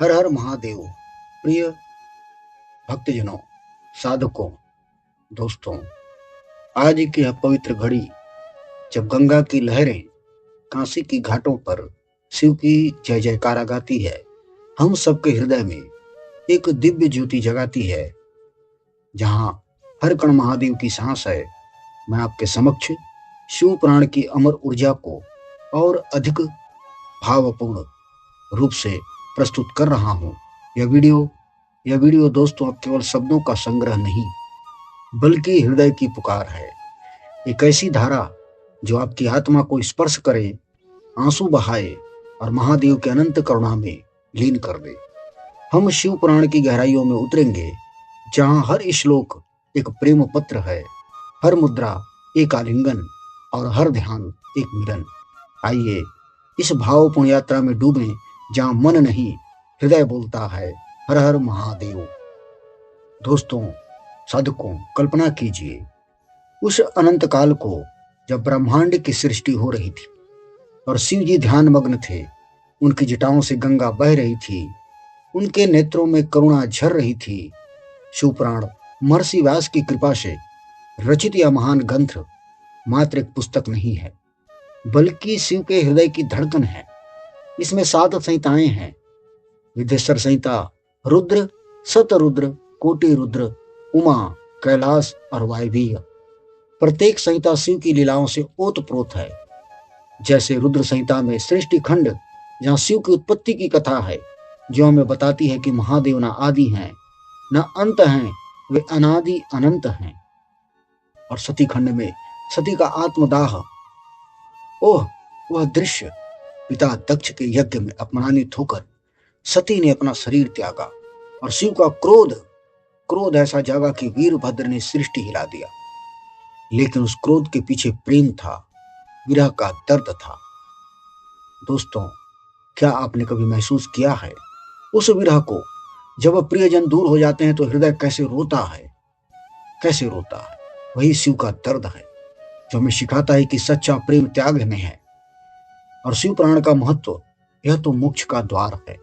हर हर महादेव। प्रिय भक्तजनों, साधकों, दोस्तों, आज की यह पवित्र घड़ी जब गंगा की लहरें काशी की घाटों पर शिव की जय जयकारा गाती है, हम सबके हृदय में एक दिव्य ज्योति जगाती है। जहां हर कण महादेव की सांस है, मैं आपके समक्ष शिव पुराण की अमर ऊर्जा को और अधिक भावपूर्ण रूप से प्रस्तुत कर रहा हूँ। यह वीडियो दोस्तों अब केवल शब्दों का संग्रह नहीं, बल्कि हृदय की पुकार है। एक ऐसी धारा जो आपकी आत्मा को स्पर्श करे, आंसू बहाए और महादेव के अनंत करुणा में लीन कर दे। हम शिव पुराण की गहराइयों में उतरेंगे, जहां हर श्लोक एक प्रेम पत्र है, हर मुद्रा एक आलिंगन और हर ध्यान एक मिलन। आइए इस भावपूर्ण यात्रा में डूबें, जहां मन नहीं हृदय बोलता है, हर हर महादेव। दोस्तों, साधकों, कल्पना कीजिए उस अनंत काल को जब ब्रह्मांड की सृष्टि हो रही थी और शिव जी ध्यान मग्न थे। उनकी जटाओं से गंगा बह रही थी, उनके नेत्रों में करुणा झर रही थी। शिवपुराण महर्षि व्यास की कृपा से रचित यह महान ग्रंथ मात्र एक पुस्तक नहीं है, बल्कि शिव के हृदय की धड़कन है। इसमें 7 संहिताएं हैं: विद्येश्वर संहिता, रुद्र, शतरुद्र, कोटि रुद्र, उमा, कैलाश और वायवीय। प्रत्येक संहिता शिव की लीलाओं से ओतप्रोत है। जैसे रुद्र संहिता में सृष्टि खंड, जहाँ शिव की उत्पत्ति की कथा है, जो हमें बताती है कि महादेव न आदि हैं न अंत हैं, वे अनादि अनंत हैं। और सती खंड में सती का आत्मदाह, ओह वह दृश्य! पिता दक्ष के यज्ञ में अपमानित होकर सती ने अपना शरीर त्यागा और शिव का क्रोध ऐसा जागा कि वीरभद्र ने सृष्टि हिला दिया। लेकिन उस क्रोध के पीछे प्रेम था, विरह का दर्द था। दोस्तों, क्या आपने कभी महसूस किया है उस विरह को? जब प्रियजन दूर हो जाते हैं तो हृदय कैसे रोता है। वही शिव का दर्द है, जो हमें सिखाता है कि सच्चा प्रेम त्याग में है। और शिव पुराण का महत्व, यह तो मोक्ष का द्वार है।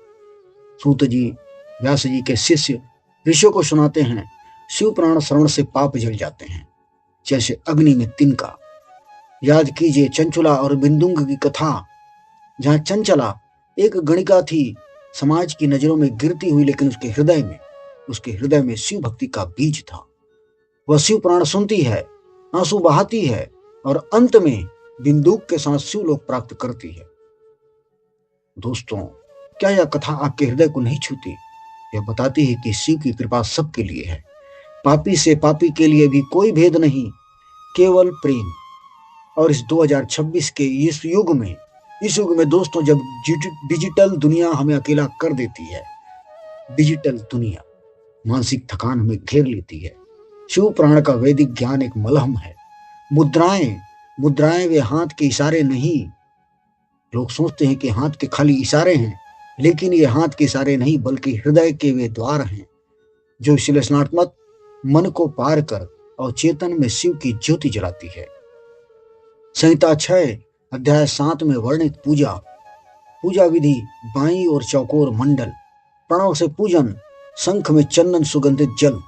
सूत जी व्यास जी के शिष्य ऋषियों को सुनाते हैं, शिव पुराण श्रवण से पाप जल जाते हैं, जैसे अग्नि में तिनका। याद कीजिए चंचुला और बिंदुंग की कथा, जहां चंचला एक गणिका थी, समाज की नजरों में गिरती हुई, लेकिन उसके हृदय में शिव भक्ति का बीज था। वह शिव पुराण सुनती है, आंसू बहाती है और अंत में बिंदुक के साथ शिवलोक प्राप्त करती है। दोस्तों, क्या यह कथा आपके हृदय को नहीं छूती? यह बताती है कि शिव की कृपा सबके लिए है। पापी से पापी के लिए भी कोई भेद नहीं, केवल प्रेम। और इस 2026 के इस युग में दोस्तों, जब डिजिटल दुनिया हमें अकेला कर देती है, डिजिटल दुनिया मानसिक थकान हमें घेर लेती है, शिव पुराण का वैदिक ज्ञान एक मलहम है। मुद्राएं वे हाथ के इशारे नहीं। लोग सोचते हैं कि हाथ के खाली इशारे हैं, लेकिन ये हाथ के इशारे नहीं, बल्कि हृदय के वे द्वार हैं, जो विश्लेषणात्मक मन को पार कर और चेतन में शिव की ज्योति जलाती है। संहिता 6 अध्याय 7 में वर्णित पूजा विधि, बाईं और चौकोर मंडल, प्रणव से पूजन, शंख में चंदन सुगंधित जल,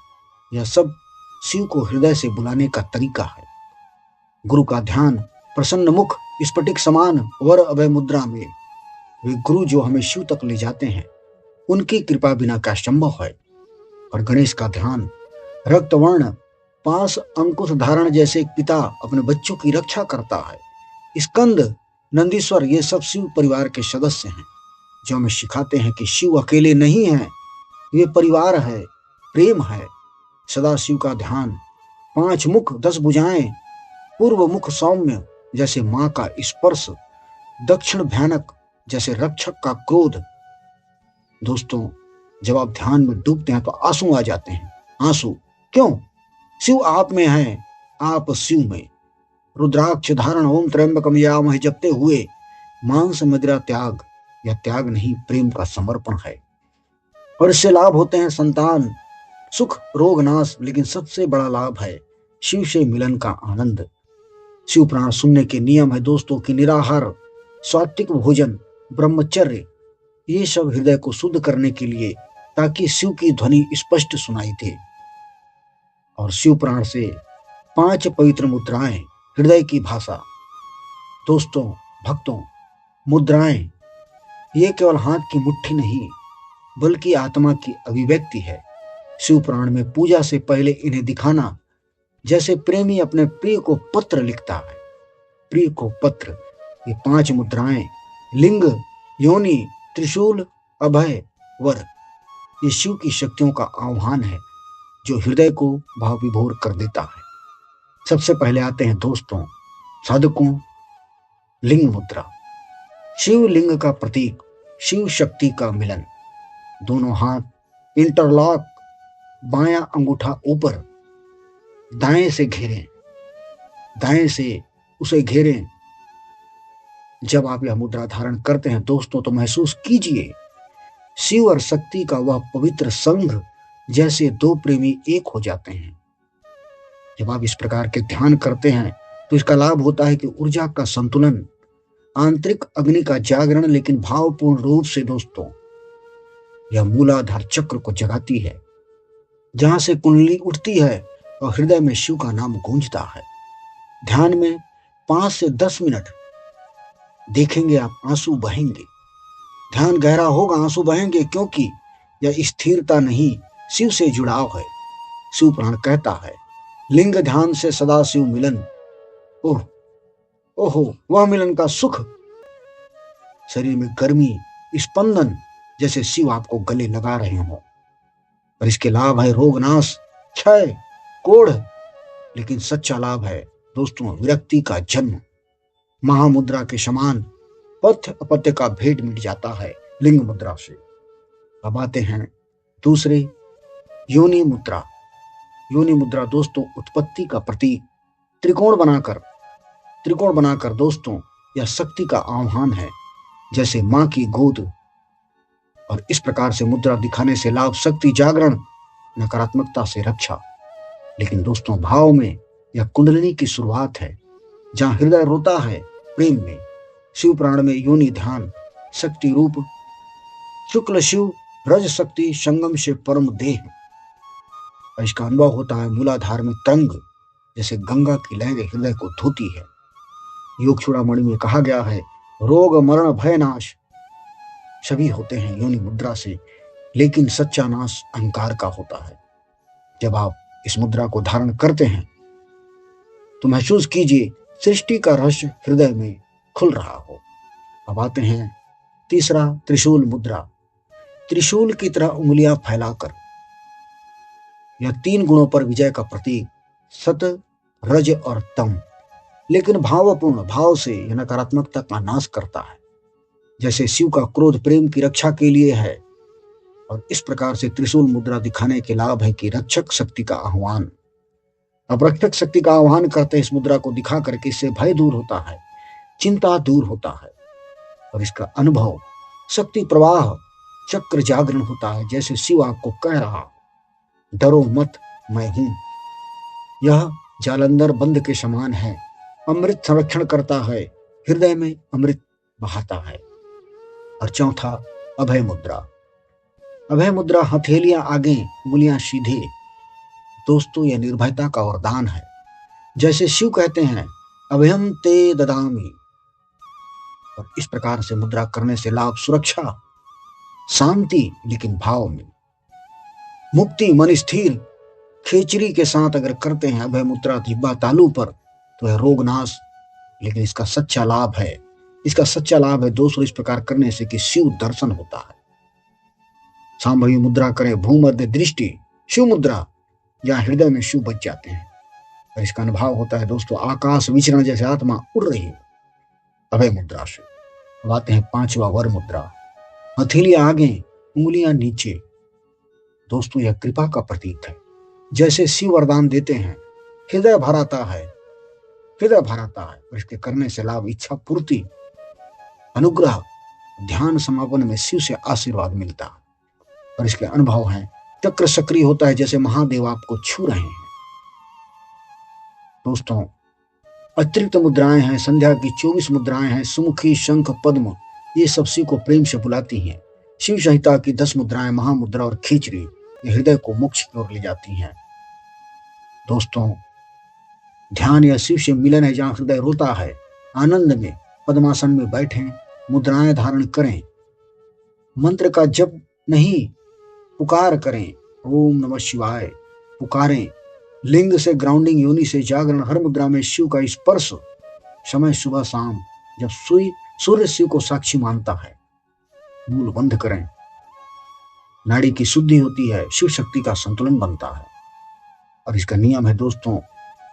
यह सब शिव को हृदय से बुलाने का तरीका है। गुरु का ध्यान, प्रसन्न मुख, स्फटिक समान वर अभय मुद्रा में, वे गुरु जो हमें शिव तक ले जाते हैं, उनकी कृपा बिना क्या संभव है। और गणेश का ध्यान, रक्तवर्ण पास अंकुश धारण, जैसे एक पिता अपने बच्चों की रक्षा करता है। स्कंद, नंदीश्वर, ये सब शिव परिवार के सदस्य हैं, जो हमें सिखाते हैं कि शिव अकेले नहीं हैं, वे परिवार है, प्रेम है। सदा शिव का ध्यान, 5 मुख 10 भुजाएं, पूर्व मुख सौम्य जैसे मां का स्पर्श, दक्षिण भयानक जैसे रक्षक का क्रोध। दोस्तों, जब आप ध्यान में डूबते हैं तो आंसू आ जाते हैं। आंसू क्यों? शिव आप में है, आप शिव में। रुद्राक्ष धारण, ओम त्र्यंबकम यजामहे जपते हुए मांस मदिरा त्याग, यह त्याग नहीं, प्रेम का समर्पण है। और इससे लाभ होते हैं संतान, सुख, रोग, नाश, लेकिन सबसे बड़ा लाभ है शिव से मिलन का आनंद। शिव पुराण सुनने के नियम है दोस्तों कि निराहार, सात्विक भोजन, ब्रह्मचर्य, ये सब हृदय को शुद्ध करने के लिए, ताकि शिव की ध्वनि स्पष्ट सुनाई दे। और शिव प्राण से 5 पवित्र मुद्राएं, हृदय की भाषा। दोस्तों, भक्तों, मुद्राएं ये केवल हाथ की मुट्ठी नहीं, बल्कि आत्मा की अभिव्यक्ति है। शिव पुराण में पूजा से पहले इन्हें दिखाना, जैसे प्रेमी अपने प्रिय को पत्र लिखता है। प्रिय को पत्र। ये 5 मुद्राएं लिंग, योनि, त्रिशूल, अभय, वर, ये शिव की शक्तियों का आह्वान है, जो हृदय को भाव विभोर कर देता है। सबसे पहले आते हैं दोस्तों, साधकों, लिंग मुद्रा। शिव लिंग का प्रतीक, शिव शक्ति का मिलन। दोनों हाथ इंटरलॉक, बायां अंगूठा ऊपर, दाएं से घेरें, दाएं से उसे घेरें। जब आप यह मुद्रा धारण करते हैं दोस्तों, तो महसूस कीजिए शिव और शक्ति का वह पवित्र संघ, जैसे 2 प्रेमी एक हो जाते हैं। जब आप इस प्रकार के ध्यान करते हैं, तो इसका लाभ होता है कि ऊर्जा का संतुलन, आंतरिक अग्नि का जागरण, लेकिन भावपूर्ण रूप से दोस्तों, यह मूलाधार चक्र को जगाती है, जहां से कुंडली उठती है और हृदय में शिव का नाम गूंजता है। ध्यान में 5 से 10 मिनट देखेंगे आप, आंसू बहेंगे। ध्यान गहरा होगा, आंसू बहेंगे, क्योंकि यह स्थिरता नहीं, शिव से जुड़ाव है। शिव पुराण कहता है, लिंग ध्यान से सदा शिव मिलन। ओह ओहो, वह मिलन का सुख। शरीर में गर्मी, स्पंदन, जैसे शिव आपको गले लगा रहे हों। और इसके लाभ है रोग नाश, क्षय, कोढ़। लेकिन सच्चा लाभ है दोस्तों, विरक्ति का जन्म। महामुद्रा के समान पथ्य अपत्य का भेद मिट जाता है लिंग मुद्रा से। अब आते हैं दूसरे, योनि मुद्रा। योनि मुद्रा दोस्तों, उत्पत्ति का प्रतीक। त्रिकोण बनाकर दोस्तों, यह शक्ति का आह्वान है, जैसे मां की गोद। और इस प्रकार से मुद्रा दिखाने से लाभ, शक्ति जागरण, नकारात्मकता से रक्षा। लेकिन दोस्तों, भाव में यह कुंडलिनी की शुरुआत है, जहां हृदय रोता है प्रेम में। शिव पुराण में योनि ध्यान, शक्ति रूप, शुक्ल शिव, रज शक्ति, संगम से परम देह। और इसका अनुभव होता है मूलाधार में तरंग, जैसे गंगा की लहरें हृदय को धोती है। योग चूड़ामणि में कहा गया है, रोग मरण भय नाश सभी होते हैं योनि मुद्रा से, लेकिन सच्चा नाश अहंकार का होता है। जब आप इस मुद्रा को धारण करते हैं, तो महसूस कीजिए सृष्टि का रहस्य हृदय में खुल रहा हो। अब आते हैं तीसरा, त्रिशूल मुद्रा। त्रिशूल की तरह उंगलियां फैलाकर, यह 3 गुणों पर विजय का प्रतीक, सत, रज और तम। लेकिन भावपूर्ण भाव से यह नकारात्मकता का नाश करता है, जैसे शिव का क्रोध प्रेम की रक्षा के लिए है। और इस प्रकार से त्रिशूल मुद्रा दिखाने के लाभ है कि रक्षक शक्ति का आह्वान। अब रक्षक शक्ति का आह्वान करते हैं इस मुद्रा को दिखा करके, इससे भय दूर होता है, चिंता दूर होता है। और इसका अनुभव शक्ति प्रवाह, चक्र जागरण होता है, जैसे शिव आपको कह रहा, डरो मत, मैं हूं। यह जालंधर बंद के समान है, अमृत संरक्षण करता है, हृदय में अमृत बहाता है। और चौथा, अभय मुद्रा। अभय मुद्रा, हथेलियां आगे, उंगलियां सीधे। दोस्तों, यह निर्भयता का वरदान है, जैसे शिव कहते हैं, अभयम ते ददामि। और इस प्रकार से मुद्रा करने से लाभ, सुरक्षा, शांति, लेकिन भाव में मुक्ति, मन स्थिर। खेचरी के साथ अगर करते हैं अभय मुद्रा जिह्वा तालू पर, तो यह रोग नाश। लेकिन इसका सच्चा लाभ है दोस्तों, इस प्रकार करने से कि शिव दर्शन होता है। सांभवी मुद्रा करें, भूमध्य दृष्टि, शिव मुद्रा, या हृदय में शिव बच जाते हैं। और इसका अनुभव होता है दोस्तों, आकाश विचरण, जैसे आत्मा उड़ रही है अभय मुद्रा से। अब आते हैं 5वां, वर मुद्रा। हथेलियां आगे, उंगलियां नीचे। दोस्तों, यह कृपा का प्रतीक है, जैसे शिव वरदान देते हैं, हृदय भराता है। और इसके करने से लाभ, इच्छा पूर्ति, अनुग्रह, ध्यान समापन में शिव से आशीर्वाद मिलता है। और इसके अनुभव है, चक्र सक्रिय होता है, जैसे महादेव आपको छू रहे हैं। दोस्तों, अतिरिक्त मुद्राएं हैं, संध्या की 24 मुद्राएं हैं, सुमुखी, शंख, पद्म। ये सब शिव को प्रेम से बुलाती हैं। शिव संहिता की 10 मुद्राएं, महामुद्रा और खींचरी, ये हृदय को मोक्ष की ओर ले जाती हैं। दोस्तों, ध्यान या शिव से मिलन है जहाँ हृदय रोता है। आनंद में पद्मासन में बैठें, मुद्राएं धारण करें, मंत्र का जप नहीं पुकार करें। ओम नमः शिवाय पुकारें। लिंग से ग्राउंडिंग, योनि से जागरण, हर मुद्रा में शिव का स्पर्श। समय सुबह शाम, जब सूर्य शिव को साक्षी मानता है। मूल बंद करें, नाड़ी की शुद्धि होती है, शिव शक्ति का संतुलन बनता है। और इसका नियम है दोस्तों,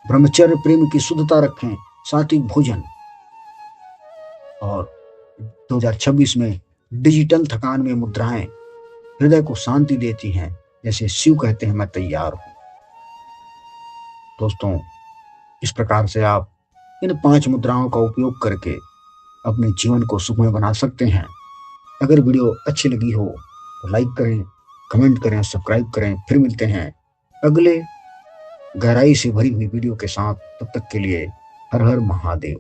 ब्रह्मचर्य, प्रेम की शुद्धता रखें, सात्विक भोजन। और 2026 में डिजिटल थकान में मुद्राएं हृदय को शांति देती हैं। जैसे शिव कहते हैं, मैं तैयार हूं। दोस्तों, इस प्रकार से आप इन 5 मुद्राओं का उपयोग करके अपने जीवन को सुखमय बना सकते हैं। अगर वीडियो अच्छी लगी हो तो लाइक करें, कमेंट करें, सब्सक्राइब करें। फिर मिलते हैं अगले गहराई से भरी हुई वीडियो के साथ। तब तक के लिए हर हर महादेव।